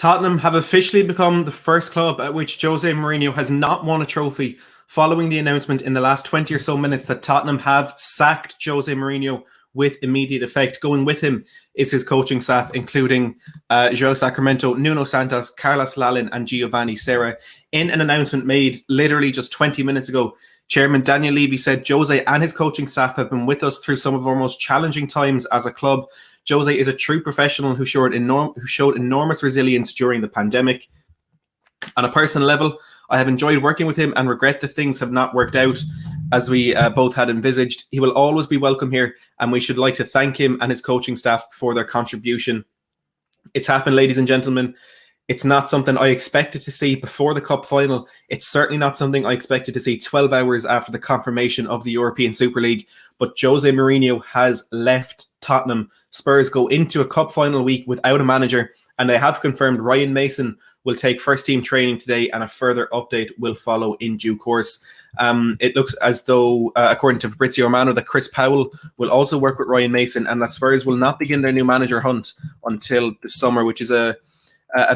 Tottenham have officially become the first club at which Jose Mourinho has not won a trophy following the announcement in the last 20 or so minutes that Tottenham have sacked Jose Mourinho with immediate effect. Going with him is his coaching staff, including João Sacramento, Nuno Santos, Carlos Lalin and Giovanni Serra. In an announcement made literally just 20 minutes ago, Chairman Daniel Levy said Jose and his coaching staff have been with us through some of our most challenging times as a club. Jose is a true professional who showed enormous resilience during the pandemic. On a personal level, I have enjoyed working with him and regret that things have not worked out as we both had envisaged. He will always be welcome here, and we should like to thank him and his coaching staff for their contribution. It's happened, ladies and gentlemen. It's not something I expected to see before the Cup final. It's certainly not something I expected to see 12 hours after the confirmation of the European Super League. But Jose Mourinho has left Tottenham. Spurs go into a Cup final week without a manager, and they have confirmed Ryan Mason will take first team training today, and a further update will follow in due course. It looks as though, according to Fabrizio Romano, that Chris Powell will also work with Ryan Mason, and that Spurs will not begin their new manager hunt until the summer, which is a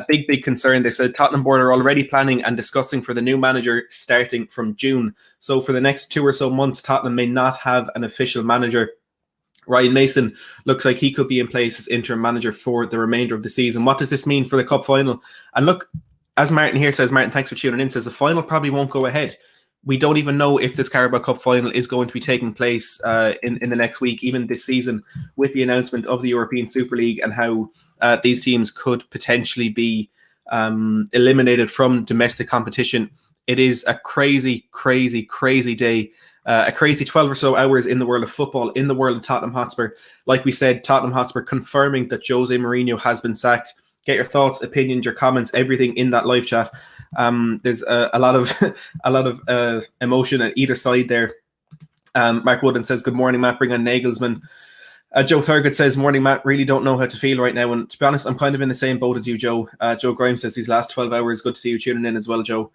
big concern. They said Tottenham board are already planning and discussing for the new manager starting from June. So for the next 2 or so months, Tottenham may not have an official manager. Ryan Mason looks like he could be in place as interim manager for the remainder of the season. What does this mean for the Cup final? And look, as Martin here says, Martin, thanks for tuning in, says the final probably won't go ahead. We don't even know if this Carabao Cup final is going to be taking place in the next week, even this season, with the announcement of the European Super League and how these teams could potentially be eliminated from domestic competition. It is a crazy day. A crazy 12 or so hours in the world of football, in the world of Tottenham Hotspur. Like we said, Tottenham Hotspur confirming that Jose Mourinho has been sacked. Get your thoughts, opinions, your comments, everything in that live chat. There's a lot of emotion at either side there. Mark Wooden says, "Good morning, Matt. Bring on Nagelsmann." Joe Thurgood says, "Morning, Matt. Really don't know how to feel right now." And to be honest, I'm kind of in the same boat as you, Joe. Joe Grimes says, "These last 12 hours, good to see you tuning in as well, Joe."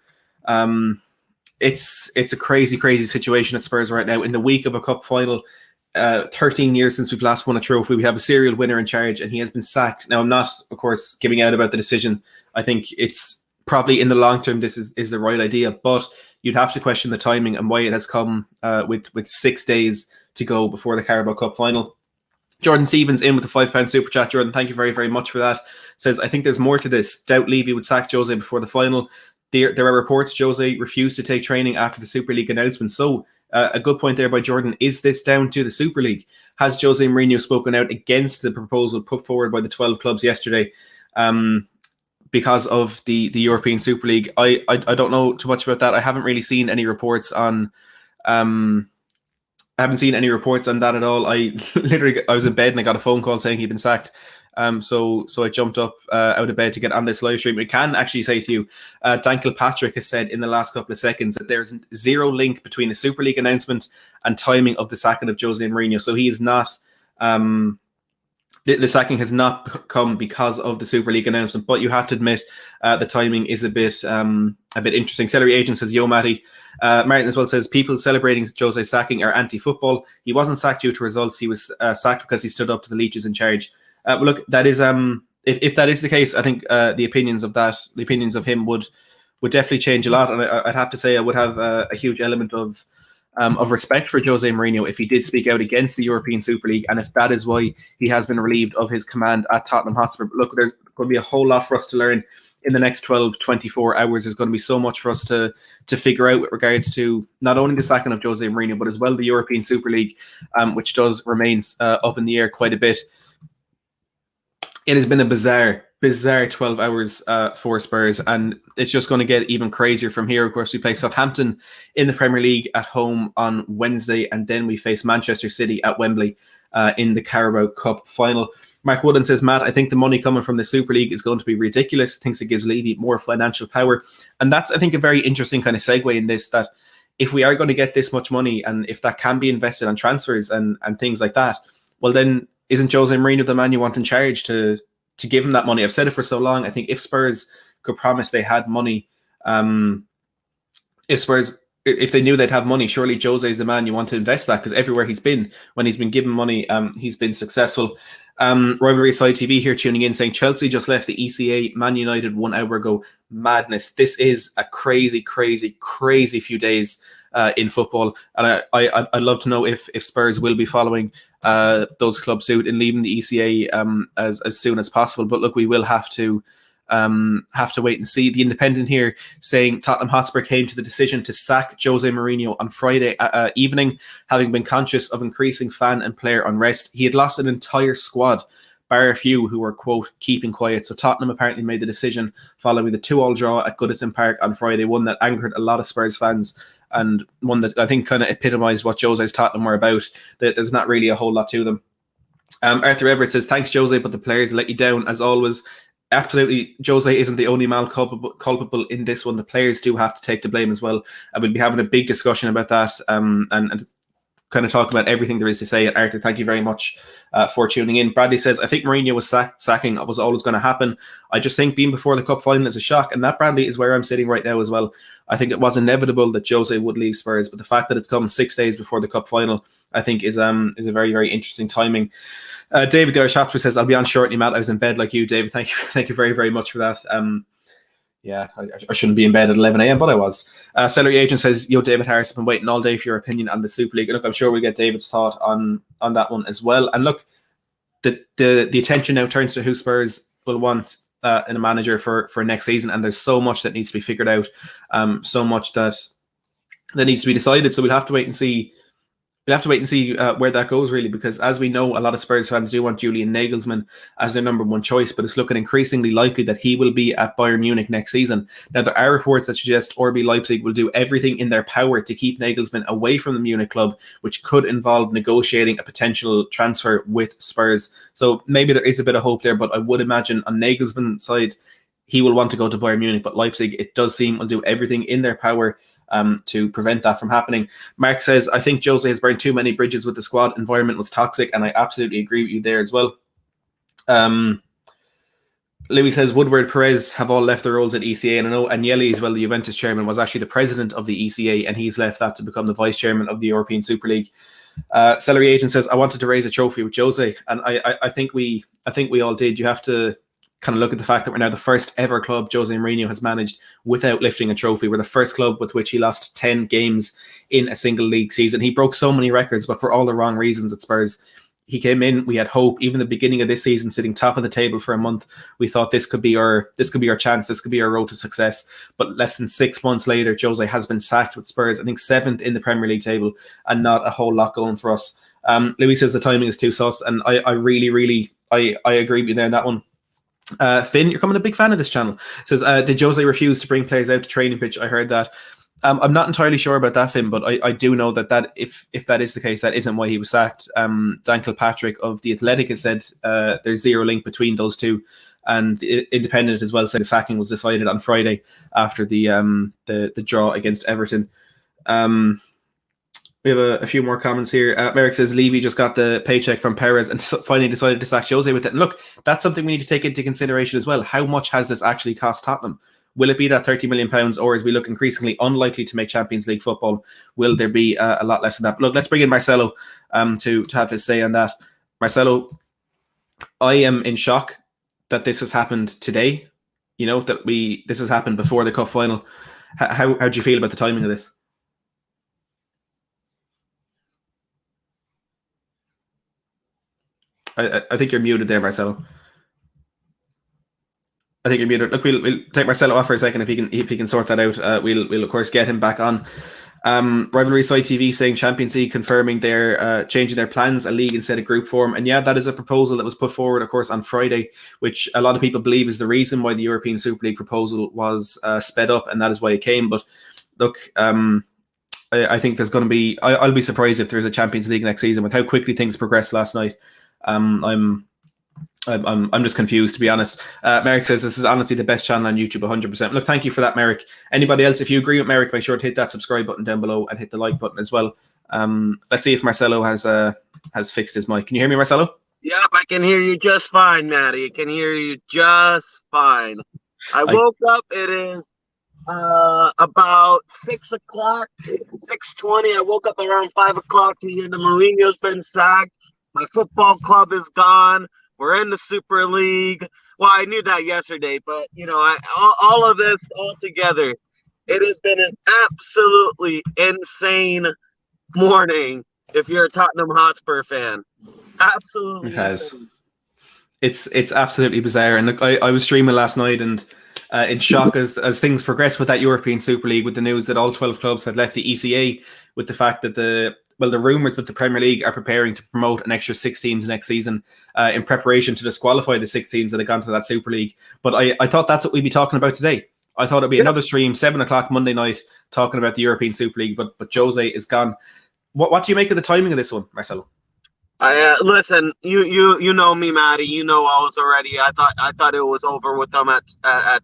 It's a crazy situation at Spurs right now. In the week of a cup final, 13 years since we've last won a trophy, we have a serial winner in charge, and he has been sacked. Now, I'm not, of course, giving out about the decision. I think it's probably in the long term this is the right idea, but you'd have to question the timing and why it has come with 6 days to go before the Carabao Cup final. Jordan Stevens in with the £5 super chat. Jordan, thank you very much for that. Says, "I think there's more to this. Doubt Levy would sack Jose before the final. There are reports Jose refused to take training after the Super League announcement." So a good point there by Jordan. Is this down to the Super League? Has Jose Mourinho spoken out against the proposal put forward by the 12 clubs yesterday because of the European Super League? I don't know too much about that. I haven't really seen any reports on I haven't seen any reports on that at all. I was in bed and I got a phone call saying he'd been sacked. So I jumped up out of bed to get on this live stream. I can actually say to you, Dan Kilpatrick has said in the last couple of seconds that there's zero link between the Super League announcement and timing of the sacking of Jose Mourinho. So he is not, the sacking has not come because of the Super League announcement. But you have to admit the timing is a bit interesting. Celery Agent says, "Yo, Matty." Martin as well says, "People celebrating Jose's sacking are anti-football. He wasn't sacked due to results. He was sacked because he stood up to the leeches in charge." But look, that is if that is the case, I think the opinions of him would definitely change a lot. And I'd have to say I would have a huge element of respect for Jose Mourinho if he did speak out against the European Super League, and if that is why he has been relieved of his command at Tottenham Hotspur. But look, there's going to be a whole lot for us to learn in the next 12, 24 hours. There's going to be so much for us to figure out with regards to not only the sacking of Jose Mourinho, but as well the European Super League, which does remain up in the air quite a bit. It has been a bizarre 12 hours for Spurs, and it's just going to get even crazier from here. Of course, we play Southampton in the Premier League at home on Wednesday, and then we face Manchester City at Wembley in the Carabao Cup final. Mark Wooden says, "Matt, I think the money coming from the Super League is going to be ridiculous. Thinks it gives Levy more financial power." And that's, I think, a very interesting kind of segue in this, that if we are going to get this much money, and if that can be invested on transfers and things like that, well, then isn't Jose Mourinho the man you want in charge to give him that money? I've said it for so long. I think if Spurs could promise they had money, if they knew they'd have money, surely Jose is the man you want to invest that, because everywhere he's been, when he's been given money, he's been successful. Rivalry Side TV here tuning in saying Chelsea just left the ECA, Man United 1 hour ago. Madness. This is a crazy few days in football, and I'd love to know if Spurs will be following those clubs suit in leaving the ECA as soon as possible. But look, we will have to wait and see. The Independent here saying Tottenham Hotspur came to the decision to sack Jose Mourinho on Friday evening, having been conscious of increasing fan and player unrest. He had lost an entire squad, bar a few who were, quote, keeping quiet. So Tottenham apparently made the decision following the 2-2 draw at Goodison Park on Friday, one that angered a lot of Spurs fans and one that I think kind of epitomised what Jose's Tottenham were about. There's not really a whole lot to them. Arthur Everett says, thanks, Jose, but the players let you down as always. Absolutely, Jose isn't the only man culpable in this one. The players do have to take the blame as well. And we'll be having a big discussion about that and kind of talk about everything there is to say. And Arthur, thank you very much for tuning in. Bradley says, I think Mourinho was sacking was always going to happen. I just think being before the cup final is a shock. And that, Bradley, is where I'm sitting right now as well. I think it was inevitable that Jose would leave Spurs, but the fact that it's come 6 days before the cup final, I think is a very, very interesting timing. David the Irish Shopper says, I'll be on shortly, Matt. I was in bed like you, David. Thank you very, very much for that. Yeah, I shouldn't be in bed at 11 a.m, but I was. Celery Agent says, yo, David Harris, I've been waiting all day for your opinion on the Super League. And look, I'm sure we'll get David's thought on that one as well. And look, the attention now turns to who Spurs will want in a manager for next season. And there's so much that needs to be figured out, so much that needs to be decided. So we'll have to wait and see. We'll have to wait and see where that goes, really, because as we know, a lot of Spurs fans do want Julian Nagelsmann as their number one choice, but it's looking increasingly likely that he will be at Bayern Munich next season. Now, there are reports that suggest RB Leipzig will do everything in their power to keep Nagelsmann away from the Munich club, which could involve negotiating a potential transfer with Spurs. So maybe there is a bit of hope there, but I would imagine on Nagelsmann's side, he will want to go to Bayern Munich, but Leipzig, it does seem, will do everything in their power to prevent that from happening. Mark says, I think Jose has burned too many bridges with the squad. Environment was toxic, and I absolutely agree with you there as well. Louis says, Woodward, Perez have all left their roles at ECA, and I know Agnelli as well, the Juventus chairman, was actually the president of the ECA, and he's left that to become the vice chairman of the European Super League. Celery Agent says, I wanted to raise a trophy with Jose, and I think we all did. You have to kind of look at the fact that we're now the first ever club Jose Mourinho has managed without lifting a trophy. We're the first club with which he lost 10 games in a single league season. He broke so many records, but for all the wrong reasons at Spurs. He came in, we had hope. Even the beginning of this season, sitting top of the table for a month, we thought this could be our chance, this could be our road to success. But less than 6 months later, Jose has been sacked with Spurs, I think 7th in the Premier League table, and not a whole lot going for us. Louis says the timing is too sus, and I really agree with you there on that one. Finn, you're becoming a big fan of this channel. Says, did Jose refuse to bring players out to training pitch? I heard that. I'm not entirely sure about that, Finn, but I do know that if that is the case, that isn't why he was sacked. Dan Kilpatrick of The Athletic has said there's zero link between those two. And the Independent as well said the sacking was decided on Friday after the draw against Everton. We have a few more comments here. Merrick says, Levy just got the paycheck from Perez and finally decided to sack Jose with it. And look, that's something we need to take into consideration as well. How much has this actually cost Tottenham? Will it be that £30 million, or as we look increasingly unlikely to make Champions League football, will there be a lot less than that? But look, let's bring in Marcelo to have his say on that. Marcelo, I am in shock that this has happened today. You know, that this has happened before the cup final. How do you feel about the timing of this? I think you're muted there, Marcelo. I think you're muted. Look, we'll take Marcelo off for a second if he can sort that out. We'll of course get him back on. Rivalry Side TV saying Champions League confirming they're changing their plans, a league instead of group form. And yeah, that is a proposal that was put forward, of course, on Friday, which a lot of people believe is the reason why the European Super League proposal was sped up, and that is why it came. But look, I think there's going to be. I'll be surprised if there's a Champions League next season with how quickly things progressed last night. I'm just confused, to be honest. Merrick says this is honestly the best channel on YouTube, 100%. Look, thank you for that, Merrick. Anybody else, if you agree with Merrick, make sure to hit that subscribe button down below and hit the like button as well. Let's see if Marcelo has fixed his mic. Can you hear me, Marcelo? Yep, I can hear you just fine, Matty. I can hear you just fine. I woke up. It is about 6 o'clock, 6:20. I woke up around 5 o'clock to hear the Mourinho's been sacked. My football club is gone. We're in the Super League. Well, I knew that yesterday, but all of this all together, it has been an absolutely insane morning. If you're a Tottenham Hotspur fan, absolutely It has. insane. It's absolutely bizarre. And look, I was streaming last night and in shock as things progressed with that European Super League, with the news that all 12 clubs had left the ECA, with the fact that the rumours that the Premier League are preparing to promote an extra 6 teams next season in preparation to disqualify the 6 teams that have gone to that Super League. But I thought that's what we'd be talking about today. I thought it'd be another stream, 7 o'clock Monday night, talking about the European Super League, but Jose is gone. What do you make of the timing of this one, Marcelo? Listen, you know me, Matty. You know I was already. I thought it was over with them at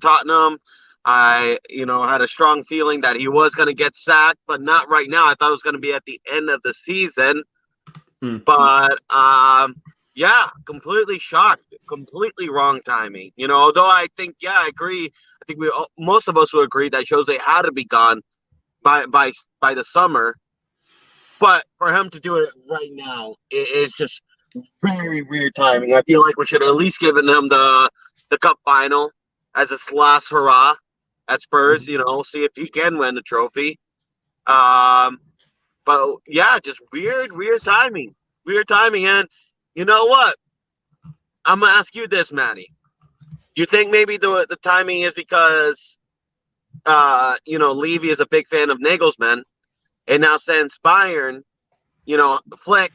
Tottenham. I had a strong feeling that he was going to get sacked, but not right now. I thought it was going to be at the end of the season. But yeah, completely shocked. Completely wrong timing. Although I think, I agree. I think most of us would agree that Jose had to be gone by the summer. But for him to do it right now, it's just very weird timing. I feel like we should have at least given him the cup final as his last hurrah at Spurs, see if he can win the trophy. But yeah, just weird timing. Weird timing. And you know what? I'm going to ask you this, Matty. You think maybe the timing is because, Levy is a big fan of Nagelsmann? And now since Bayern, Flick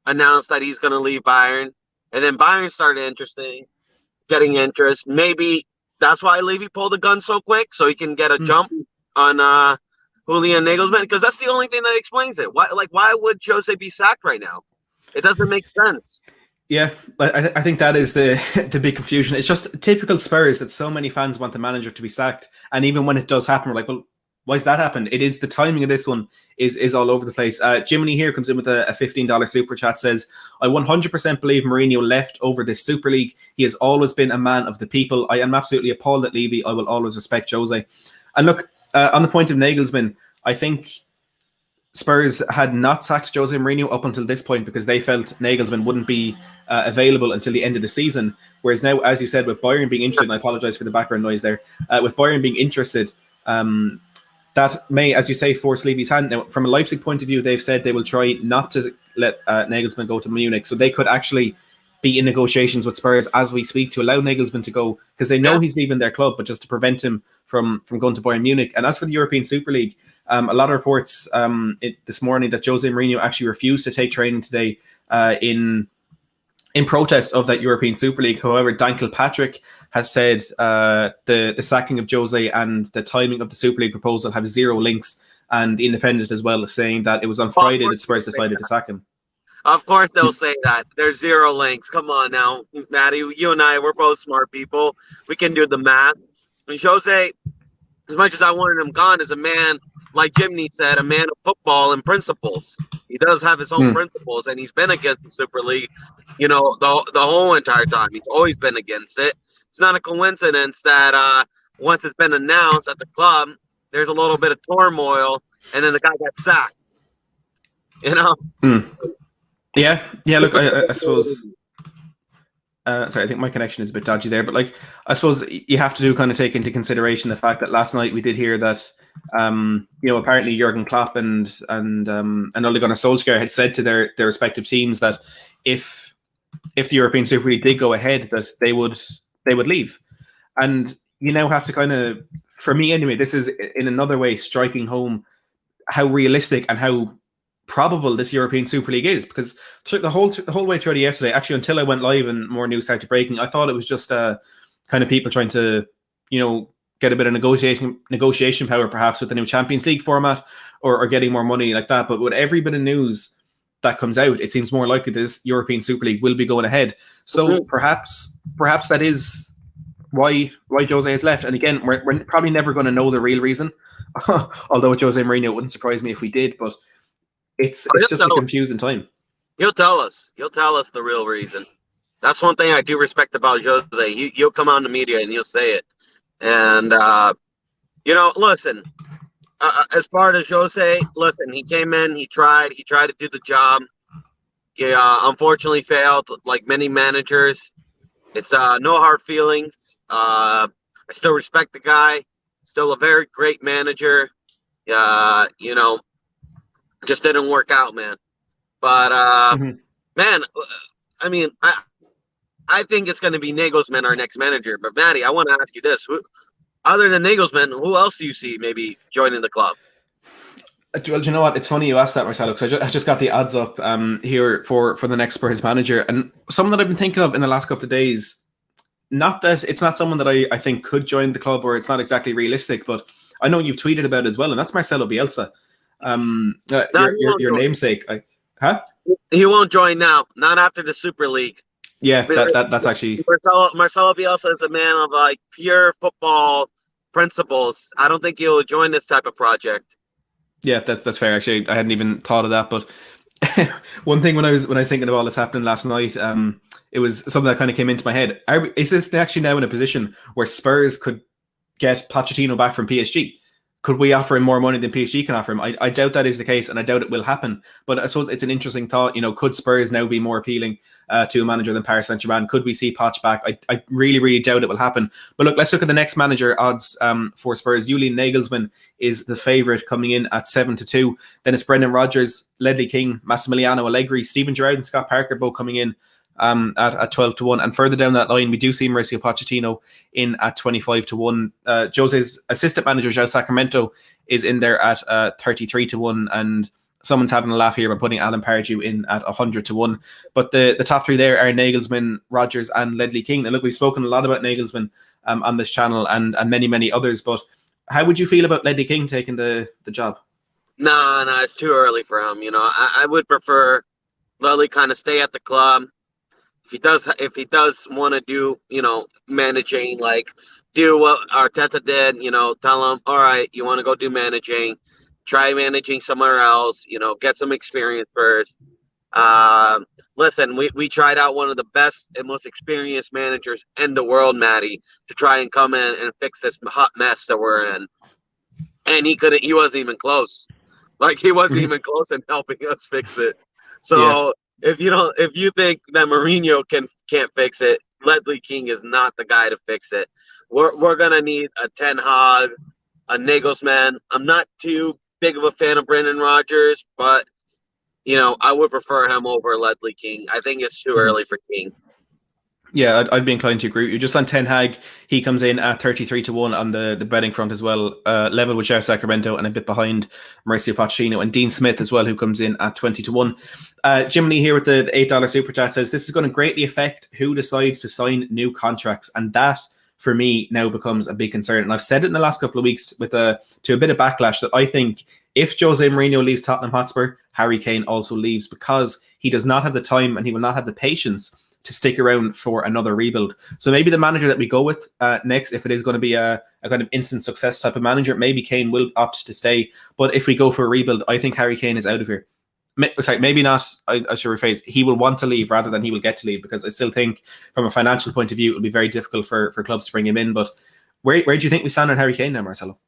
announced that he's going to leave Bayern, and then Bayern started getting interest. Maybe that's why Levy pulled the gun so quick, so he can get a jump on Julian Nagelsmann, because that's the only thing that explains it. Why would Jose be sacked right now? It doesn't make sense. Yeah, I think that is the big confusion. It's just typical Spurs that so many fans want the manager to be sacked, and even when it does happen, we're like, well, why's that happen? It is the timing of this one is all over the place. Jiminy here comes in with a $15 super chat, says, I 100% believe Mourinho left over this Super League. He has always been a man of the people. I am absolutely appalled at Levy. I will always respect Jose. And look, on the point of Nagelsmann, I think Spurs had not sacked Jose Mourinho up until this point because they felt Nagelsmann wouldn't be available until the end of the season. Whereas now, as you said, with Bayern being interested, and I apologize for the background noise there, with Bayern being interested, that may, as you say, force Levy's hand. Now, from a Leipzig point of view, they've said they will try not to let Nagelsmann go to Munich. So they could actually be in negotiations with Spurs as we speak to allow Nagelsmann to go, because they know he's leaving their club, but just to prevent him from going to Bayern Munich. And as for the European Super League, a lot of reports this morning that Jose Mourinho actually refused to take training today in protest of that European Super League. However, Dan Kilpatrick has said the sacking of Jose and the timing of the Super League proposal have zero links, and The Independent as well is saying that it was on Friday that Spurs decided to sack him. Of course they'll say that. There's zero links. Come on now, Matty. You and I, we're both smart people. We can do the math. And Jose, as much as I wanted him gone, is a man, like Jimmy said, a man of football and principles. He does have his own principles, and he's been against the Super League, the whole entire time. He's always been against it. It's not a coincidence that once it's been announced at the club, there's a little bit of turmoil, and then the guy got sacked. Yeah. Look, I suppose. Sorry, I think my connection is a bit dodgy there, but I suppose you have to kind of take into consideration the fact that last night we did hear that apparently Jurgen Klopp and Ole Gunnar Solskjaer had said to their respective teams that if the European Super League did go ahead, that they would leave. And you now have to kind of, for me anyway, this is in another way striking home how realistic and how probable this European Super League is, because the whole way through yesterday, actually until I went live and more news started breaking, I thought it was just kind of people trying to get a bit of negotiation power perhaps with the new Champions League format or getting more money like that. But with every bit of news that comes out, it seems more likely this European Super League will be going ahead. So perhaps that is why Jose has left. And again, we're probably never going to know the real reason, although with Jose Mourinho it wouldn't surprise me if we did, but it's just a confusing time. He'll tell us the real reason. That's one thing I do respect about Jose. He'll come on the media and he'll say it. And listen, as far as Jose, listen, he came in, he tried to do the job. unfortunately failed like many managers. It's no hard feelings. I still respect the guy. Still a very great manager. Just didn't work out, man. But man, I mean, I think it's going to be Nagelsmann, our next manager. But Maddie, I want to ask you this: other than Nagelsmann, who else do you see maybe joining the club? Well, you know what? It's funny you asked that, Marcelo, because I just got the odds up here for the next Spurs manager, and someone that I've been thinking of in the last couple of days. Not that it's not someone that I think could join the club, or it's not exactly realistic, but I know you've tweeted about it as well, and that's Marcelo Bielsa, your namesake. Huh? He won't join now. Not after the Super League. Yeah, that's actually Marcelo Bielsa is a man of like pure football principles. I don't think he'll join this type of project. Yeah, that's fair. Actually, I hadn't even thought of that. But one thing when I was thinking of all this happening last night, it was something that kind of came into my head. Is this actually now in a position where Spurs could get Pochettino back from PSG? Could we offer him more money than PSG can offer him? I doubt that is the case, and I doubt it will happen. But I suppose it's an interesting thought. Could Spurs now be more appealing to a manager than Paris Saint-Germain? Could we see Poch back? I really, really doubt it will happen. But look, let's look at the next manager odds for Spurs. Julian Nagelsmann is the favourite, coming in at 7-2. Then it's Brendan Rodgers, Ledley King, Massimiliano Allegri, Steven Gerrard and Scott Parker both coming in at 12-1, and further down that line we do see Mauricio Pochettino in at 25-1. Jose's assistant manager João Sacramento is in there at 33-1, and someone's having a laugh here by putting Alan Pardew in at 100-1. But the top three there are Nagelsmann, Rodgers, and Ledley King. And look, we've spoken a lot about Nagelsmann on this channel and many others. But how would you feel about Ledley King taking the job? No, it's too early for him. I would prefer Ledley kind of stay at the club. If he does want to do, managing, like do what Arteta did, tell him, all right, you want to go do managing, try managing somewhere else, get some experience first. Listen, we tried out one of the best and most experienced managers in the world, Matty, to try and come in and fix this hot mess that we're in. And he wasn't even close. Like, he wasn't even close in helping us fix it. So, yeah. If you think that Mourinho can't fix it, Ledley King is not the guy to fix it. We're gonna need a Ten Hag, a Nagelsmann. I'm not too big of a fan of Brendan Rodgers, but I would prefer him over Ledley King. I think it's too early for King. Yeah, I'd be inclined to agree with you. Just on Ten Hag, he comes in at 33-1 on the betting front as well, level with João Sacramento and a bit behind Mauricio Pochettino, and Dean Smith as well, who comes in at 20-1. Jim Lee here with the $8 super chat says, this is going to greatly affect who decides to sign new contracts, and that for me now becomes a big concern. And I've said it in the last couple of weeks to a bit of backlash that I think if Jose Mourinho leaves Tottenham Hotspur, Harry Kane also leaves, because he does not have the time and he will not have the patience to stick around for another rebuild. So maybe the manager that we go with next, if it is going to be a kind of instant success type of manager, maybe Kane will opt to stay. But if we go for a rebuild, I think Harry Kane is out of here. Sorry, maybe not. I should rephrase. He will want to leave rather than he will get to leave, because I still think from a financial point of view, it will be very difficult for clubs to bring him in. But where do you think we stand on Harry Kane now, Marcelo?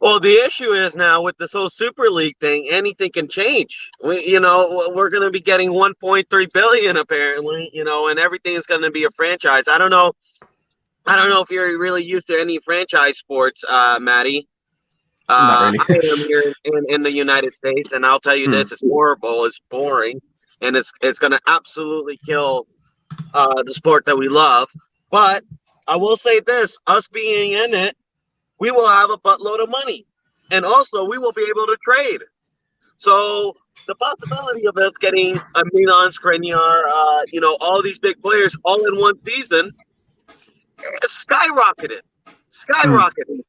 Well, the issue is now with this whole Super League thing, anything can change. We're going to be getting 1.3 billion apparently, and everything is going to be a franchise. I don't know if you're really used to any franchise sports, Matty. Not really. I am here in the United States, and I'll tell you this: it's horrible, it's boring, and it's going to absolutely kill the sport that we love. But I will say this: us being in it, we will have a buttload of money. And also, we will be able to trade. So the possibility of us getting a Milan Skriniar, all these big players all in one season, skyrocketed.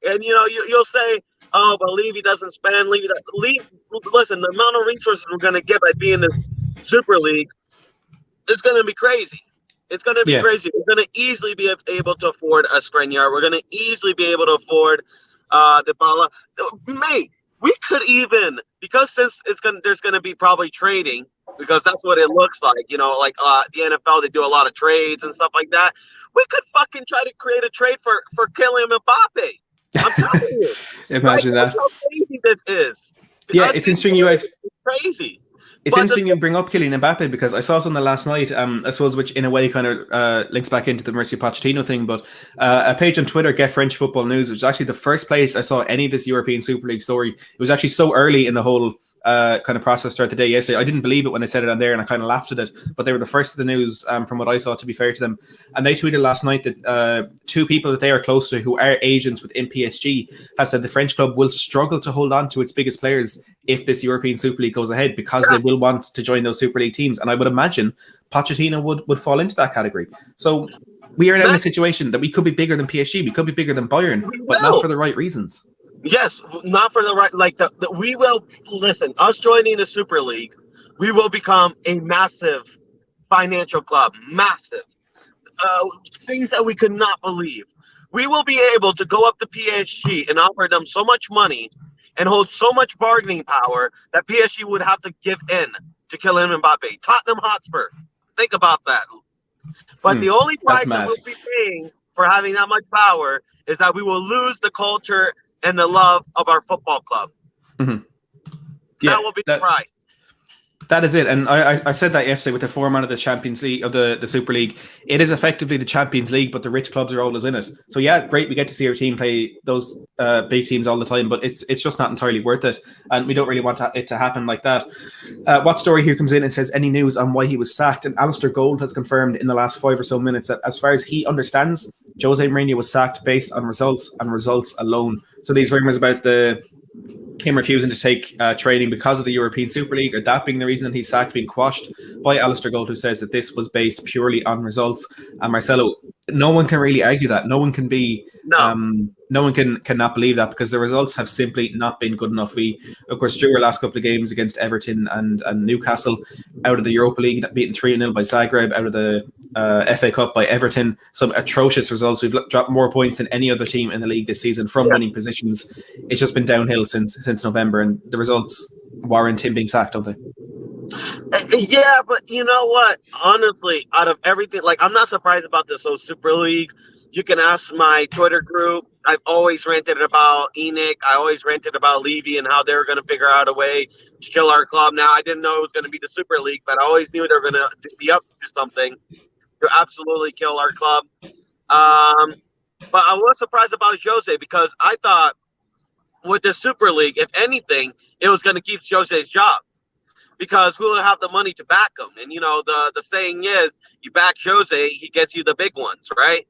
And, you'll say, oh, but Levy doesn't spend. Listen, the amount of resources we're going to get by being this Super League is going to be crazy. It's going to be crazy. We're going to easily be able to afford a Skriniar. We're going to easily be able to afford Dybala. Mate, we could even, because since there's going to be probably trading, because that's what it looks like. The NFL, they do a lot of trades and stuff like that. We could fucking try to create a trade for Kylian Mbappe. I'm telling you. Imagine that. How crazy this is. Yeah, it's interesting. It's crazy. It's But interesting you bring up Kylian Mbappe because I saw something last night, I suppose, which in a way kind of links back into the Mauricio Pochettino thing. But a page on Twitter, Get French Football News, which was actually the first place I saw any of this European Super League story. It was actually so early in the whole kind of process throughout the day yesterday. I didn't believe it when I said it on there, and I kind of laughed at it. But they were the first of the news from what I saw, to be fair to them. And they tweeted last night that two people that they are close to, who are agents within PSG, have said the French club will struggle to hold on to its biggest players if this European Super League goes ahead, because they will want to join those Super League teams. And I would imagine Pochettino would fall into that category. So we are now in a situation that we could be bigger than PSG, we could be bigger than Bayern, but not for the right reasons. Yes, not for the right, like we will, listen, us joining the Super League, we will become a massive financial club, massive. Things that we could not believe. We will be able to go up to PSG and offer them so much money and hold so much bargaining power that PSG would have to give in to Kylian Mbappe. Tottenham Hotspur, think about that. But the only price that we'll be paying for having that much power is that we will lose the culture and the love of our football club. Mm-hmm. Yeah, that will be the price. That is it. And I said that yesterday with the format of the Champions League, of the Super League. It is effectively the Champions League, but the rich clubs are always in it. So yeah, great. We get to see our team play those big teams all the time, but it's just not entirely worth it. And we don't really want it to happen like that. What story here comes in and says, any news on why he was sacked? And Alistair Gold has confirmed in the last 5 or so minutes that as far as he understands, Jose Mourinho was sacked based on results and results alone. So these rumors about him refusing to take training because of the European Super League, or that being the reason that he's sacked, being quashed by Alistair Gold, who says that this was based purely on results. And Marcelo, no one can really argue that. No one can be, no one cannot believe that, because the results have simply not been good enough. We, of course, drew our last couple of games against Everton and Newcastle, out of the Europa League, beaten 3-0 by Zagreb, out of the FA Cup by Everton. Some atrocious results. We've dropped more points than any other team in the league this season from winning positions. It's just been downhill since November, and the results warrant him being sacked, don't they? Yeah, but you know what? Honestly, out of everything, like, I'm not surprised about this whole Super League. You can ask my Twitter group. I've always ranted about Enoch. I always ranted about Levy and how they were going to figure out a way to kill our club. Now, I didn't know it was going to be the Super League, but I always knew they were going to be up to something to absolutely kill our club. But I was surprised about Jose, because I thought with the Super League, if anything, it was going to keep Jose's job, because we will have the money to back him. And, you know, the saying is, you back Jose, he gets you the big ones, right?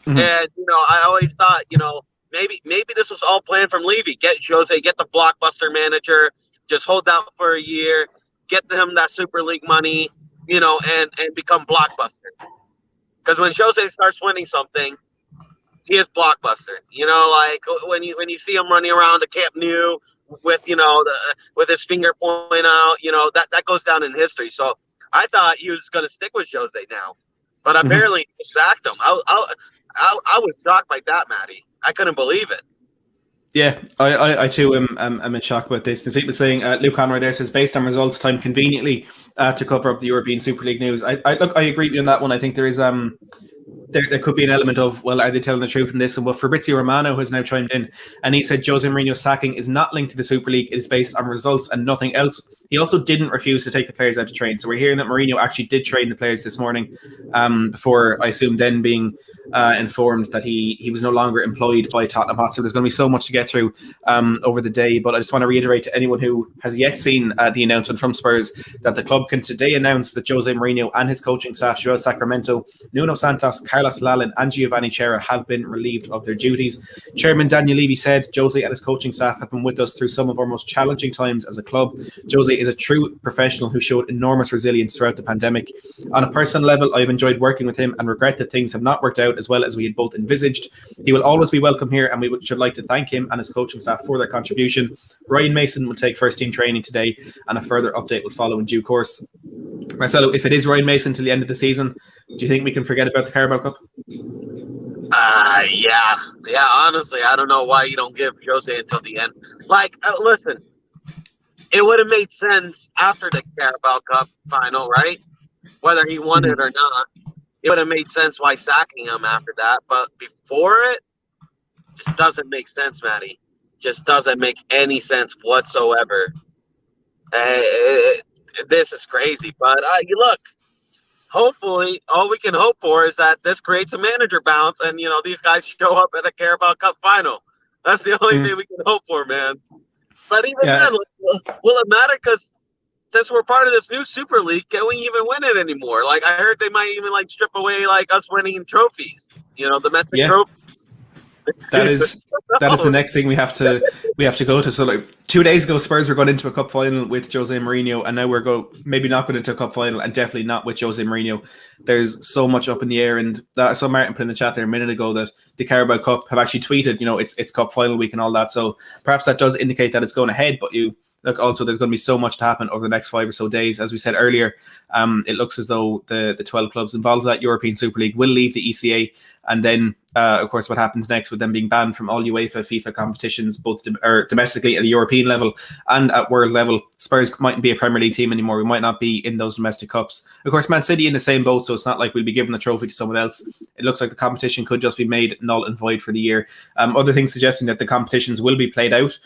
Mm-hmm. And, you know, I always thought, you know, maybe this was all planned from Levy. Get Jose, get the blockbuster manager, just hold out for a year, get him that Super League money, you know, and become blockbuster. Because when Jose starts winning something, he is blockbuster. You know, like when you see him running around the Camp Nou with, you know, with his finger pointing out, you know, that goes down in history. So I thought he was going to stick with Jose now, but apparently he sacked him. I was shocked by that, Matty. I couldn't believe it. Yeah, I too am in shock about this. There's people saying, Luke Conroy there says, based on results, time conveniently to cover up the European Super League news. I agree with you on that one. I think there is there could be an element of, well, are they telling the truth in this? And Fabrizio Romano has now chimed in, and he said Jose Mourinho's sacking is not linked to the Super League. It is based on results and nothing else. He also didn't refuse to take the players out to train. So we're hearing that Mourinho actually did train the players this morning, before, I assume, then being informed that he was no longer employed by Tottenham Hotspur. There's going to be so much to get through over the day, but I just want to reiterate to anyone who has yet seen the announcement from Spurs that the club can today announce that Jose Mourinho and his coaching staff, Joao Sacramento, Nuno Santos, Carlos Lalin and Giovanni Chera, have been relieved of their duties. Chairman Daniel Levy said, Jose and his coaching staff have been with us through some of our most challenging times as a club. Jose is a true professional who showed enormous resilience throughout the pandemic. On a personal level, I've enjoyed working with him and regret that things have not worked out as well as we had both envisaged. He will always be welcome here, and we should like to thank him and his coaching staff for their contribution. Ryan Mason will take first team training today, and a further update will follow in due course. Marcelo, if it is Ryan Mason till the end of the season, do you think we can forget about the Carabao Cup? Yeah. Honestly, I don't know why you don't give Jose until the end. Like, listen, it would have made sense after the Carabao Cup final, right? Whether he won it or not, it would have made sense why sacking him after that. But before it, just doesn't make sense, Matty. Just doesn't make any sense whatsoever. this is crazy. But you look, hopefully, all we can hope for is that this creates a manager bounce, and these guys show up at the Carabao Cup final. That's the only thing we can hope for, man. But even then, will it matter? Because since we're part of this new Super League, can we even win it anymore? Like, I heard they might even strip away us winning trophies, domestic trophies. That is the next thing we have to go to. So 2 days ago, Spurs were going into a cup final with Jose Mourinho, and now we're maybe not going into a cup final, and definitely not with Jose Mourinho. There's so much up in the air, and I saw Martin put in the chat there a minute ago that the Carabao Cup have actually tweeted, it's cup final week and all that. So perhaps that does indicate that it's going ahead, but look, also, there's going to be so much to happen over the next 5 or so days. As we said earlier, it looks as though the 12 clubs involved with that European Super League will leave the ECA. And then, of course, what happens next with them being banned from all UEFA, FIFA competitions, both domestically at a European level and at world level. Spurs mightn't be a Premier League team anymore. We might not be in those domestic cups. Of course, Man City in the same boat, so it's not like we'll be giving the trophy to someone else. It looks like the competition could just be made null and void for the year. Other things suggesting that the competitions will be played out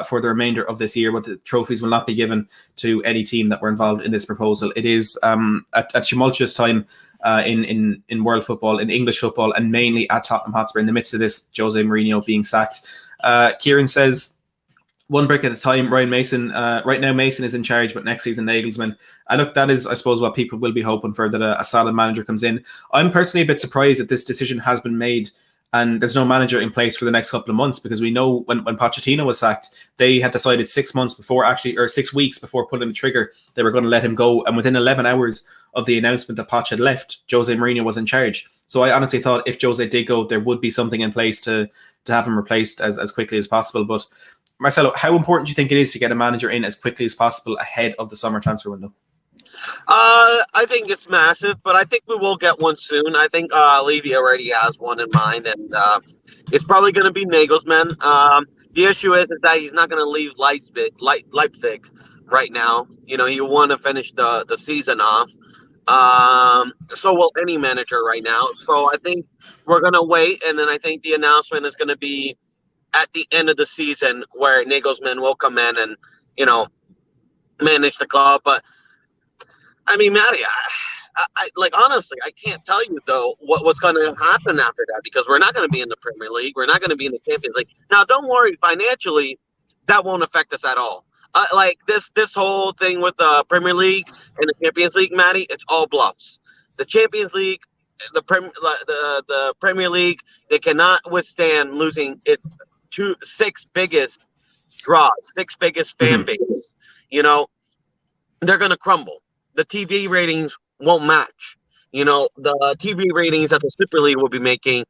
for the remainder of this year, but the trophies will not be given to any team that were involved in this proposal. It is a tumultuous time in world football, in English football, and mainly at Tottenham Hotspur in the midst of this Jose Mourinho being sacked. Kieran says, one brick at a time, Ryan Mason. Right now, Mason is in charge, but next season, Nagelsmann. And look, that is, I suppose, what people will be hoping for, that a solid manager comes in. I'm personally a bit surprised that this decision has been made and there's no manager in place for the next couple of months, because we know when Pochettino was sacked, they had decided 6 months before, or 6 weeks before pulling the trigger, they were going to let him go. And within 11 hours of the announcement that Poch had left, Jose Mourinho was in charge. So I honestly thought if Jose did go, there would be something in place to have him replaced as quickly as possible. But Marcelo, how important do you think it is to get a manager in as quickly as possible ahead of the summer transfer window? I think it's massive, but I think we will get one soon. I think Levy already has one in mind, and it's probably going to be Nagelsmann. The issue is that he's not going to leave Leipzig right now. He want to finish the season off. So will any manager right now. So I think we're going to wait, and then I think the announcement is going to be at the end of the season where Nagelsmann will come in and, manage the club. But I mean, Matty, I honestly, I can't tell you though what's going to happen after that, because we're not going to be in the Premier League. We're not going to be in the Champions League. Now, don't worry, financially, that won't affect us at all. This whole thing with the Premier League and the Champions League, Matty, it's all bluffs. The Champions League, the Premier League, they cannot withstand losing its 6 biggest draws, 6 biggest fan bases. They're going to crumble. The TV ratings won't match. The TV ratings that the Super League will be making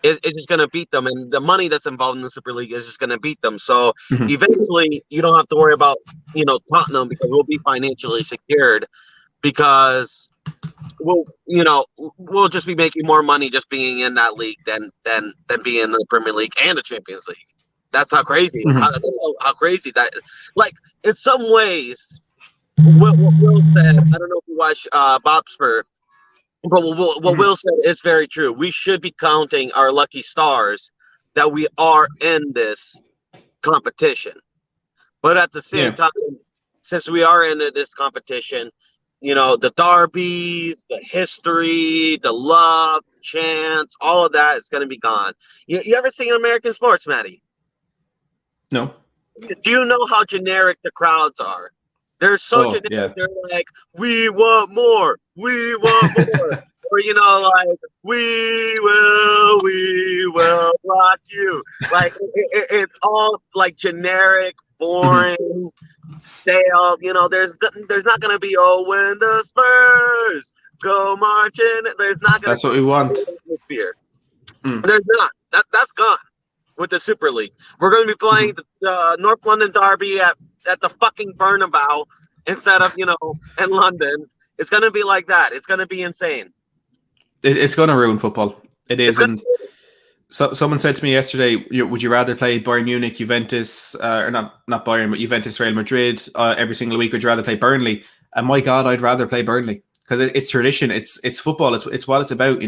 is just going to beat them. And the money that's involved in the Super League is just going to beat them. So eventually you don't have to worry about, Tottenham, because we'll be financially secured, because we'll just be making more money just being in that league than being in the Premier League and the Champions League. That's how crazy, how crazy that, in some ways, what Will said, I don't know if you watch Bob Spur, but what Will said is very true. We should be counting our lucky stars that we are in this competition. But at the same time, since we are in this competition, the derbies, the history, the love, chance, all of that is going to be gone. You ever seen American sports, Matty? No. Do you know how generic the crowds are? They're so generic. Yeah. They're like, we want more. We want more. Or, we will rock you. It's all generic, boring, stale. There's not going to be, when the Spurs go marching. There's not going to. That's what we want. Fear. There's not. That's gone with the Super League. We're going to be playing the North London Derby at the fucking Bernabeu instead of, in London. It's going to be like that. It's going to be insane. It's going to ruin football. It is. And so, someone said to me yesterday, would you rather play Bayern Munich, Juventus, or not Bayern, but Juventus, Real Madrid every single week? Would you rather play Burnley? And my God, I'd rather play Burnley, because it's tradition. It's football. It's what it's about.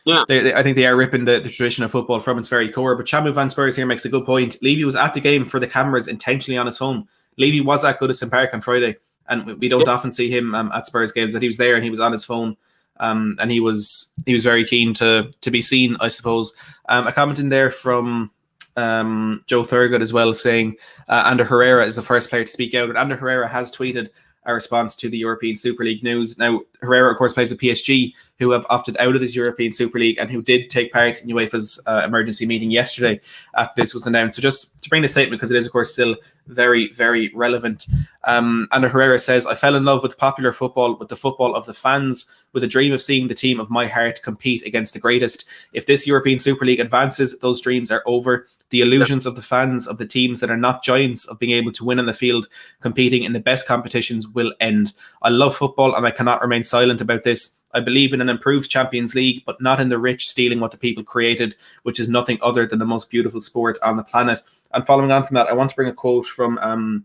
I think they are ripping the tradition of football from its very core. But Chamu Van Spurs here makes a good point. Levy was at the game for the cameras intentionally on his phone. Levy was at Goodison Park on Friday, and we don't often see him at Spurs games. That he was there and he was on his phone, and he was very keen to be seen, I suppose. A comment in there from Joe Thurgood as well, saying Ander Herrera is the first player to speak out. And Ander Herrera has tweeted a response to the European Super League news. Now, Herrera, of course, plays with PSG, who have opted out of this European Super League and who did take part in UEFA's emergency meeting yesterday after this was announced. So just to bring the statement, because it is, of course, still very, very relevant. Ander Herrera says, I fell in love with popular football, with the football of the fans, with a dream of seeing the team of my heart compete against the greatest. If this European Super League advances, those dreams are over. The illusions of the fans of the teams that are not giants of being able to win on the field, competing in the best competitions will end. I love football and I cannot remain silent about this. I believe in an improved Champions League, but not in the rich stealing what the people created, which is nothing other than the most beautiful sport on the planet. And following on from that, I want to bring a quote from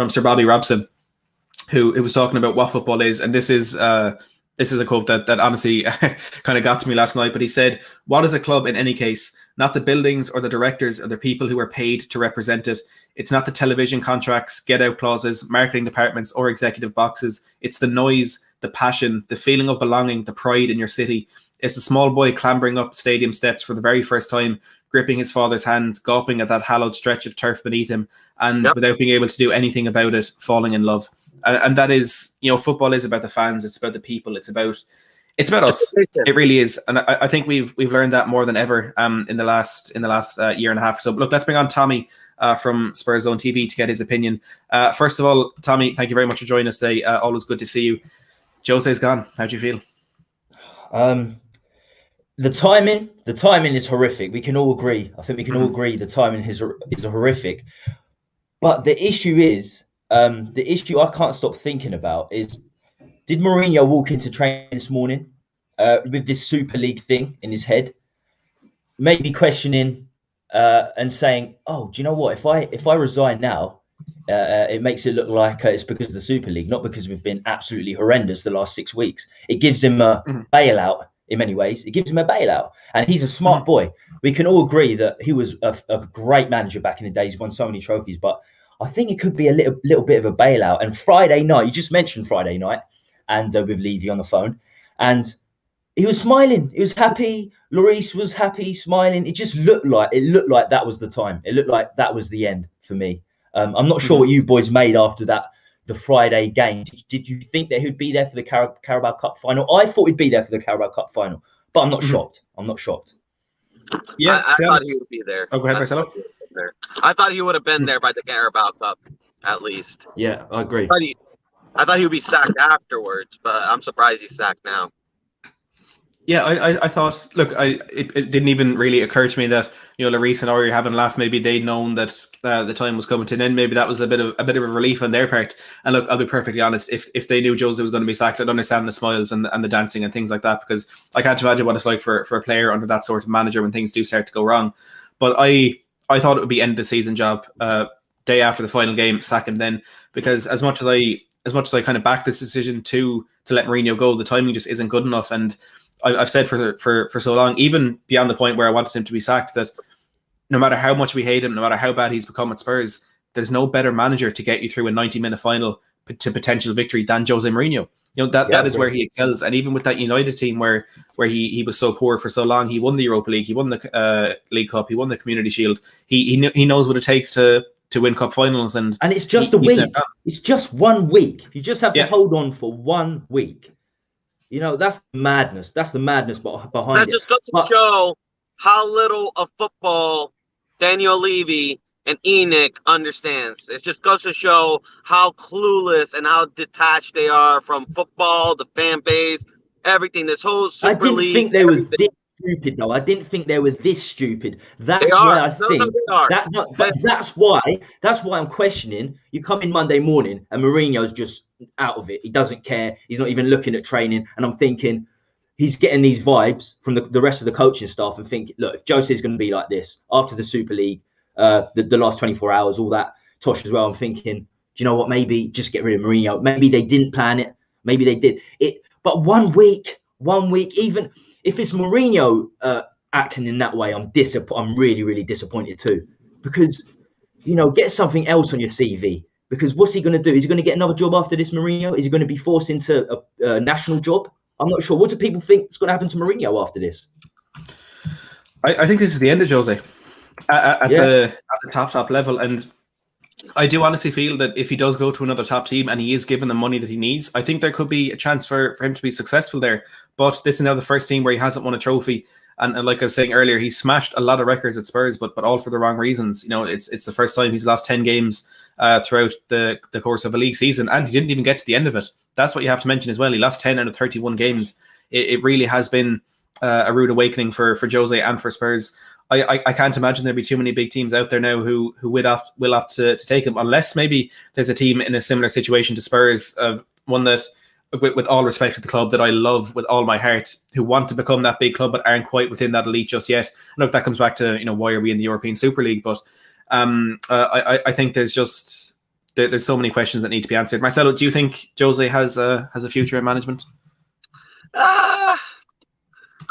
Sir Bobby Robson, who was talking about what football is. And this is a quote that honestly kind of got to me last night. But he said, what is a club in any case? Not the buildings or the directors or the people who are paid to represent it. It's not the television contracts, get-out clauses, marketing departments, or executive boxes. It's the noise, the passion, the feeling of belonging, the pride in your city. It's a small boy clambering up stadium steps for the very first time, gripping his father's hands, gawping at that hallowed stretch of turf beneath him, and without being able to do anything about it, falling in love. And that is, football is about the fans. It's about the people. It's about us. It really is. And I think we've learned that more than ever in the last year and a half. So look, let's bring on Tommy from Spurs Zone TV to get his opinion. First of all, Tommy, thank you very much for joining us today. Always good to see you. Jose's gone. How do you feel? The timing is horrific. We can all agree. I think we can all agree the timing is horrific. But the issue is, the issue I can't stop thinking about is, did Mourinho walk into training this morning with this Super League thing in his head, maybe questioning and saying, "Oh, do you know what? If I resign now, it makes it look like it's because of the Super League, not because we've been absolutely horrendous the last 6 weeks." It gives him a bailout in many ways. It gives him a bailout, and he's a smart boy. We can all agree that he was a great manager back in the days, won so many trophies, but I think it could be a little bit of a bailout. And Friday night, you just mentioned Friday night, and with Levy on the phone, and he was smiling. He was happy. Lloris was happy, smiling. It looked like that was the time. It looked like that was the end for me. I'm not sure what you boys made after the Friday game. Did you think that he'd be there for the Carabao Cup final? I thought he'd be there for the Carabao Cup final, but I'm not shocked. I'm not shocked. Yeah, I thought he would be there. Oh, go ahead, Marcelo. I thought he would have been there by the Carabao Cup, at least. Yeah, I agree. I thought he would be sacked afterwards, but I'm surprised he's sacked now. Yeah, I thought, look, it didn't even really occur to me that, Lloris and Ori having laughed, maybe they'd known that the time was coming to an end. Maybe that was a bit of a relief on their part. And look, I'll be perfectly honest, if they knew Jose was going to be sacked, I'd understand the smiles and the dancing and things like that, because I can't imagine what it's like for a player under that sort of manager when things do start to go wrong. But I thought it would be end of the season job, day after the final game, sack him then, because as much as I kind of back this decision to let Mourinho go, the timing just isn't good enough. And I've said for so long, even beyond the point where I wanted him to be sacked, that no matter how much we hate him, no matter how bad he's become at Spurs, there's no better manager to get you through a 90-minute final to potential victory than Jose Mourinho. That is where he excels. And even with that United team where he was so poor for so long, he won the Europa League, he won the League Cup, he won the Community Shield. He knows what it takes to win cup finals, and it's just a week. It's just 1 week. You just have to hold on for 1 week. That's madness. That's the madness behind it. That just goes to show how little of football Daniel Levy and Enoch understands. It just goes to show how clueless and how detached they are from football, the fan base, everything. This whole Super League. I didn't think they were this stupid, though. I didn't think they were this stupid. That's why I think they are. That's why I'm questioning. You come in Monday morning and Mourinho's just out of it. He doesn't care. He's not even looking at training. And I'm thinking he's getting these vibes from the rest of the coaching staff and think, look, if Jose is going to be like this after the Super League, the last 24 hours, all that tosh as well, I'm thinking, do you know what? Maybe just get rid of Mourinho. Maybe they didn't plan it. Maybe they did it. But 1 week, even if it's Mourinho acting in that way, I'm really, really disappointed too. Because, get something else on your CV. Because what's he going to do? Is he going to get another job after this, Mourinho? Is he going to be forced into a national job? I'm not sure. What do people think is going to happen to Mourinho after this? I think this is the end of Jose at the top level, and I do honestly feel that if he does go to another top team and he is given the money that he needs, I think there could be a chance for him to be successful there. But this is now the first team where he hasn't won a trophy. And like I was saying earlier, he smashed a lot of records at Spurs, but all for the wrong reasons. You know, it's the first time he's lost 10 games throughout the course of a league season, and he didn't even get to the end of it. That's what you have to mention as well. He lost 10 out of 31 games. It really has been a rude awakening for Jose and for Spurs. I can't imagine there'll be too many big teams out there now who will opt to take him, unless maybe there's a team in a similar situation to Spurs, of one that, with all respect to the club, that I love with all my heart, who want to become that big club but aren't quite within that elite just yet. Look, that comes back to, you know, why are we in the European Super League? But I think there's so many questions that need to be answered. Marcelo, do you think Jose has a future in management?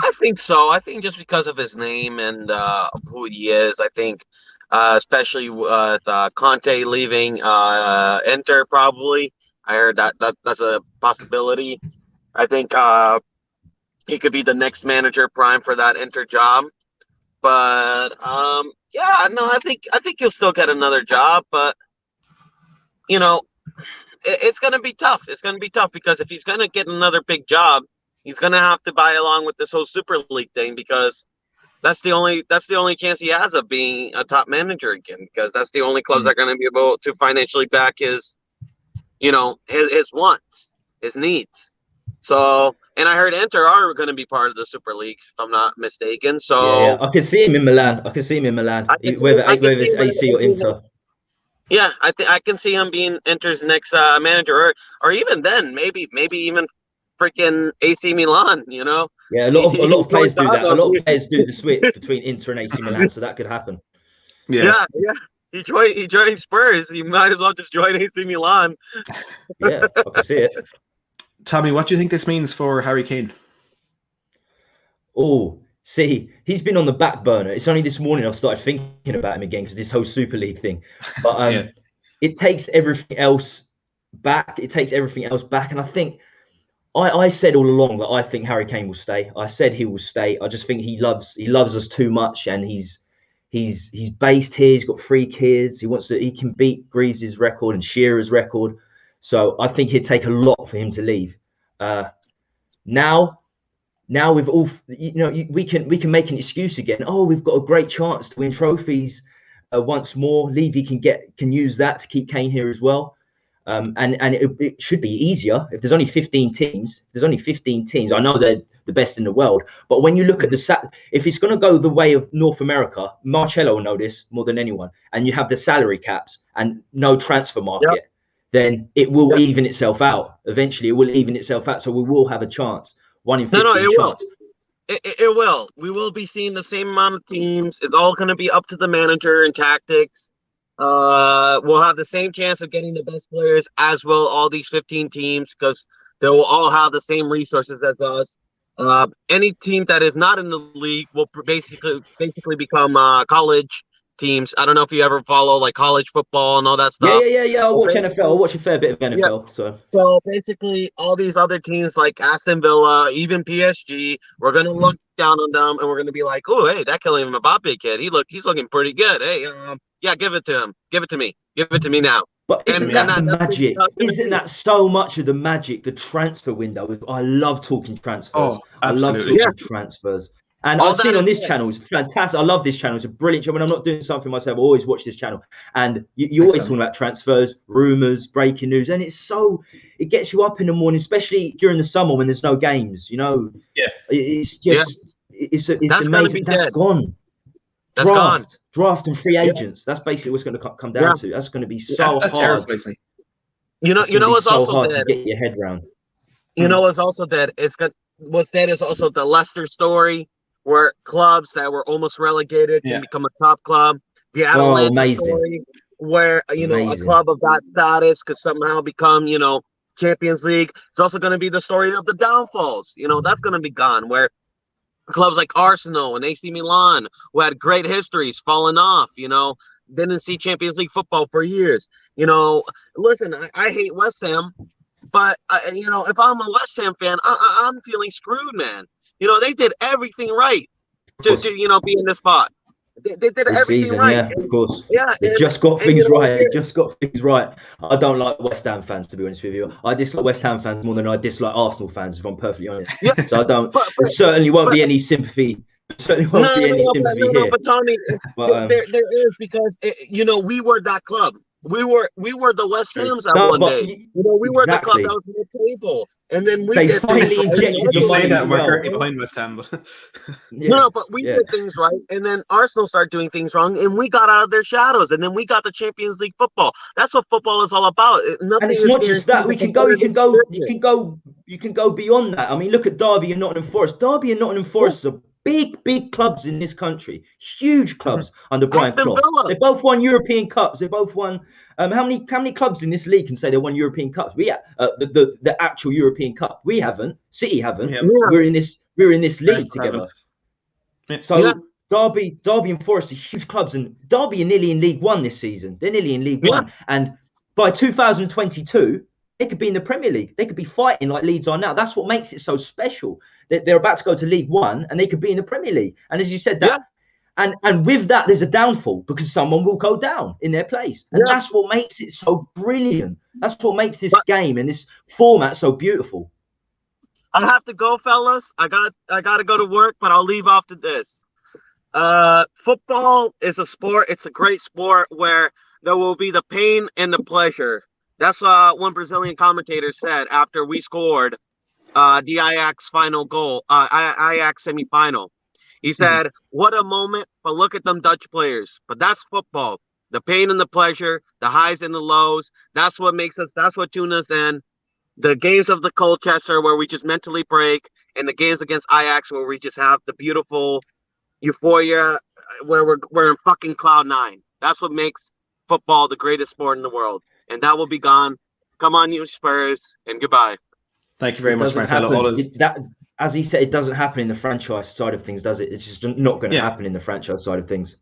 I think so. I think just because of his name and who he is, I think, especially with Conte leaving Inter, probably. I heard that's a possibility. I think he could be the next manager prime for that Inter job. But I think he'll still get another job. But you know, it's going to be tough. It's going to be tough because if he's going to get another big job, he's going to have to buy along with this whole Super League thing, because that's the only chance he has of being a top manager again, because that's the only clubs that are going to be able to financially back his wants, his needs. So, and I heard Inter are going to be part of the Super League, if I'm not mistaken. So yeah. I can see him in Milan. Whether it's AC or Inter. Yeah, I can see him being Inter's next manager, or even then, maybe even freaking AC Milan, you know? Yeah, a lot of players do that. A lot of players do the switch between Inter and AC Milan, so that could happen. Yeah. He joined Spurs. He might as well just join AC Milan. Yeah, I can see it. Tommy, what do you think this means for Harry Kane? Oh, see, he's been on the back burner. It's only this morning I've started thinking about him again because this whole Super League thing. But it takes everything else back. And I think I said all along that I think Harry Kane will stay. I said he will stay. I just think he loves us too much, and he's based here. He's got 3 kids. He can beat Greaves' record and Shearer's record. So I think it'd take a lot for him to leave. Now we've all, we can make an excuse again. Oh, we've got a great chance to win trophies once more. Levy can use that to keep Kane here as well. And it should be easier if there's only 15 teams. I know they're the best in the world, but when you look at if it's going to go the way of North America, Marcello will know this more than anyone, and you have the salary caps and no transfer market, then it will even itself out. Eventually, it will even itself out. So we will have a chance. 1 in 15 chance. It will. We will be seeing the same amount of teams. It's all going to be up to the manager and tactics. We'll have the same chance of getting the best players as will all these 15 teams, because they will all have the same resources as us. Any team that is not in the league will basically become college teams. I don't know if you ever follow like college football and all that stuff. Yeah. I watch NFL. I watch a fair bit of NFL. Yeah. So basically, all these other teams like Aston Villa, even PSG, we're gonna look down on them and we're gonna be like, oh, hey, that Kylian Mbappe kid, he's looking pretty good. Hey, give it to him. Give it to me. Give it to me now. But isn't that the magic? Isn't that so much of the magic? The transfer window. I love talking transfers. Oh, absolutely. I love talking transfers. And I've seen on this channel, it's fantastic. I love this channel. It's a brilliant channel. When I'm not doing something myself, I always watch this channel. And you always talking about transfers, rumors, breaking news. And it gets you up in the morning, especially during the summer when there's no games, Yeah. It's just, it's amazing. That's gone. That's gone. Draft and free agents. That's basically what's going to come down to. That's going to be so hard. You know what's also hard dead. To get your head around. You know what's also dead? What's dead is also the Leicester story, where clubs that were almost relegated can become a top club. The Atalanta story, where a club of that status could somehow become Champions League. It's also going to be the story of the downfalls. That's going to be gone, where clubs like Arsenal and AC Milan, who had great histories, fallen off. didn't see Champions League football for years. You know, listen, I hate West Ham, but if I'm a West Ham fan, I'm feeling screwed, man. You know, they did everything right to be in this spot. They did This everything season, right. yeah, of course. Yeah, They just got things right. They just got things right. I don't like West Ham fans, to be honest with you. I dislike West Ham fans more than I dislike Arsenal fans, if I'm perfectly honest. Yeah, so I don't. There certainly won't be any sympathy. There certainly won't be any sympathy here. But Tommy, there is, because we were that club. We were the West Hams at one day. We were the club that was on the table, and then we did finally injected. You say that we're currently behind West Ham, but but we did things right, and then Arsenal started doing things wrong, and we got out of their shadows, and then we got the Champions League football. That's what football is all about. And it's not just that. You can go beyond that. I mean, look at Derby and Nottingham Forest. Derby and Nottingham Forest are big clubs in this country, huge clubs under Brian Clough. They both won European Cups. They both won. How many clubs in this league can say they won European Cups? We have the actual European Cup. We haven't. City haven't. Yeah. We're in this league together. Yeah. So Derby and Forest are huge clubs, and Derby are nearly in League One this season. They're nearly in League One, and by 2022. They could be in the Premier League. They could be fighting like Leeds are now. That's what makes it so special. They're about to go to League One, and they could be in the Premier League. And as you said, and with that, there's a downfall, because someone will go down in their place. And that's what makes it so brilliant. That's what makes this game and this format so beautiful. I have to go, fellas. I got to go to work, but I'll leave after this. Football is a sport. It's a great sport where there will be the pain and the pleasure. That's one Brazilian commentator said after we scored the Ajax final goal, Ajax semifinal. He said, "What a moment, but look at them Dutch players." But that's football. The pain and the pleasure, the highs and the lows. That's what makes us. That's what tunes us in. The games of the Colchester where we just mentally break, and the games against Ajax where we just have the beautiful euphoria, where we're in fucking cloud nine. That's what makes football the greatest sport in the world. And that will be gone. Come on, you Spurs, and goodbye. Thank you very much, Marcelo. As he said, it doesn't happen in the franchise side of things, does it? It's just not going to happen in the franchise side of things.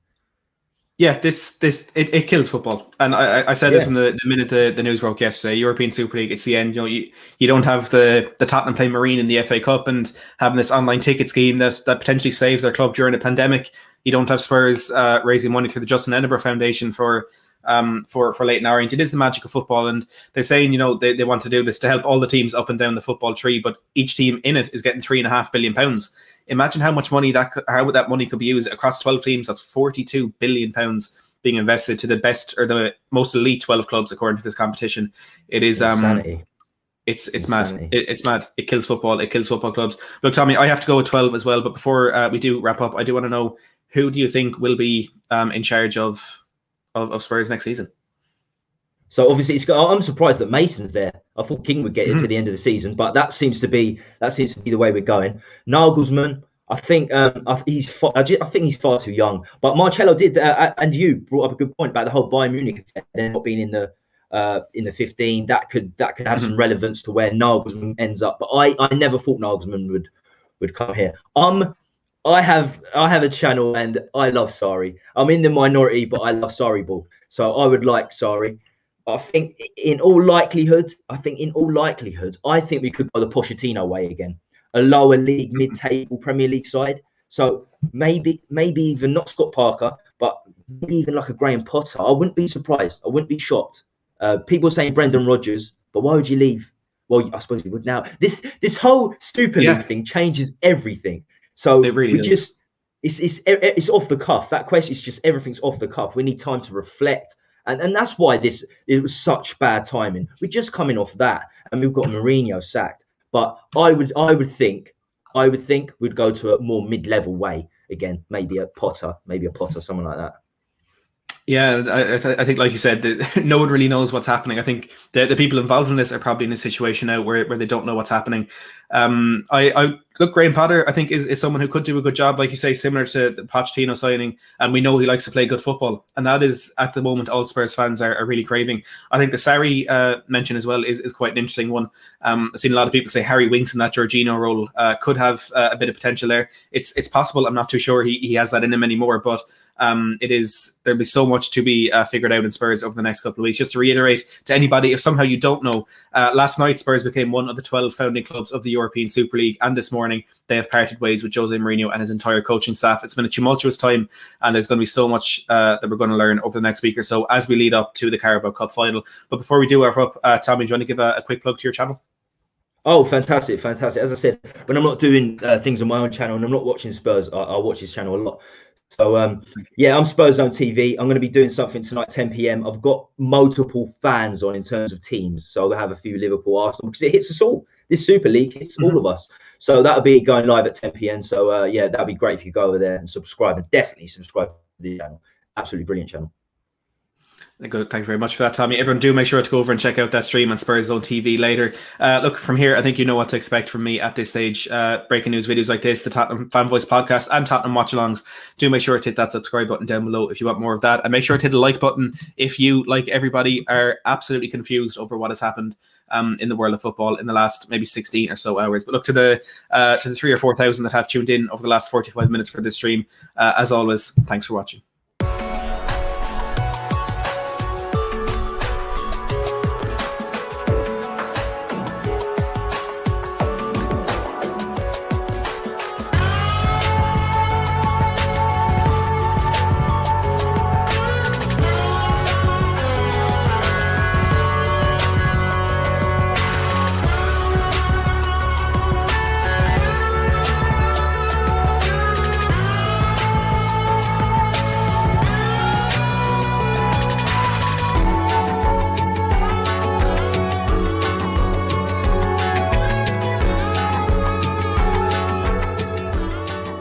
Yeah, it kills football, and I said this from the minute the news broke yesterday. European Super League, it's the end. You don't have the Tottenham playing Marine in the FA Cup and having this online ticket scheme that potentially saves their club during a pandemic. You don't have Spurs raising money through the Justin Edinburgh Foundation for Leighton Orient. It is the magic of football, and they're saying they want to do this to help all the teams up and down the football tree, but each team in it is getting £3.5 billion. Imagine how much money how that money could be used across 12 teams. That's £42 billion being invested to the best or the most elite 12 clubs according to this competition. It is insanity. It's mad. It's mad. It kills football. It kills football clubs. Look, Tommy, I have to go with 12 as well, but before we do wrap up, I do want to know, who do you think will be in charge of Spurs next season? So obviously, I'm surprised that Mason's there. I thought King would get it to the end of the season, but that seems to be the way we're going. Nagelsmann, I think he's far too young. But Marcello did, and you brought up a good point about the whole Bayern Munich effect, and not being in the 15. That could have some relevance to where Nagelsmann ends up. But I never thought Nagelsmann would come here. I have a channel and I love Sarri. I'm in the minority, but I love Sarri ball. So I would like Sarri. I think in all likelihood, I think we could go the Pochettino way again. A lower league, mid-table Premier League side. So maybe even not Scott Parker, but maybe even like a Graham Potter. I wouldn't be surprised. I wouldn't be shocked. People saying Brendan Rodgers, but why would you leave? Well, I suppose you would now. This whole Super League thing changes everything. So it's off the cuff. That question is just, everything's off the cuff. We need time to reflect. And that's why it was such bad timing. We're just coming off that, and we've got Mourinho sacked. But I would think we'd go to a more mid-level way again. Maybe a Potter, someone like that. Yeah, I think, like you said, no one really knows what's happening. I think the people involved in this are probably in a situation now where they don't know what's happening. I look, Graham Potter, I think, is someone who could do a good job, like you say, similar to the Pochettino signing. And we know he likes to play good football. And that is, at the moment, all Spurs fans are really craving. I think the Sarri mention as well is quite an interesting one. I've seen a lot of people say Harry Winks in that Jorginho role could have a bit of potential there. It's possible. I'm not too sure he has that in him anymore, but there'll be so much to be figured out in Spurs over the next couple of weeks. Just to reiterate to anybody, if somehow you don't know, last night Spurs became one of the 12 founding clubs of the European Super League, and this morning they have parted ways with Jose Mourinho and his entire coaching staff. It's been a tumultuous time, and there's going to be so much that we're going to learn over the next week or so as we lead up to the Carabao Cup final. But before we do wrap up, Tommy, do you want to give a quick plug to your channel? Oh, fantastic. As I said, when I'm not doing things on my own channel and I'm not watching Spurs, I watch his channel a lot. So, I'm Spurs Zone TV. I'm going to be doing something tonight, 10 p.m. I've got multiple fans on in terms of teams. So I'll have a few Liverpool, Arsenal, because it hits us all. This Super League hits all of us. So that'll be going live at 10 p.m. So, that'd be great if you go over there and subscribe, and definitely subscribe to the channel. Absolutely brilliant channel. Good. Thank you very much for that, Tommy. Everyone, do make sure to go over and check out that stream on Spurs Zone TV later. Look, from here, I think you know what to expect from me at this stage. Breaking news videos like this, the Tottenham Fan Voice podcast and Tottenham Watch-Alongs. Do make sure to hit that subscribe button down below if you want more of that. And make sure to hit the like button if you, like everybody, are absolutely confused over what has happened in the world of football in the last maybe 16 or so hours. But look, to the 3,000 or 4,000 that have tuned in over the last 45 minutes for this stream, as always, thanks for watching.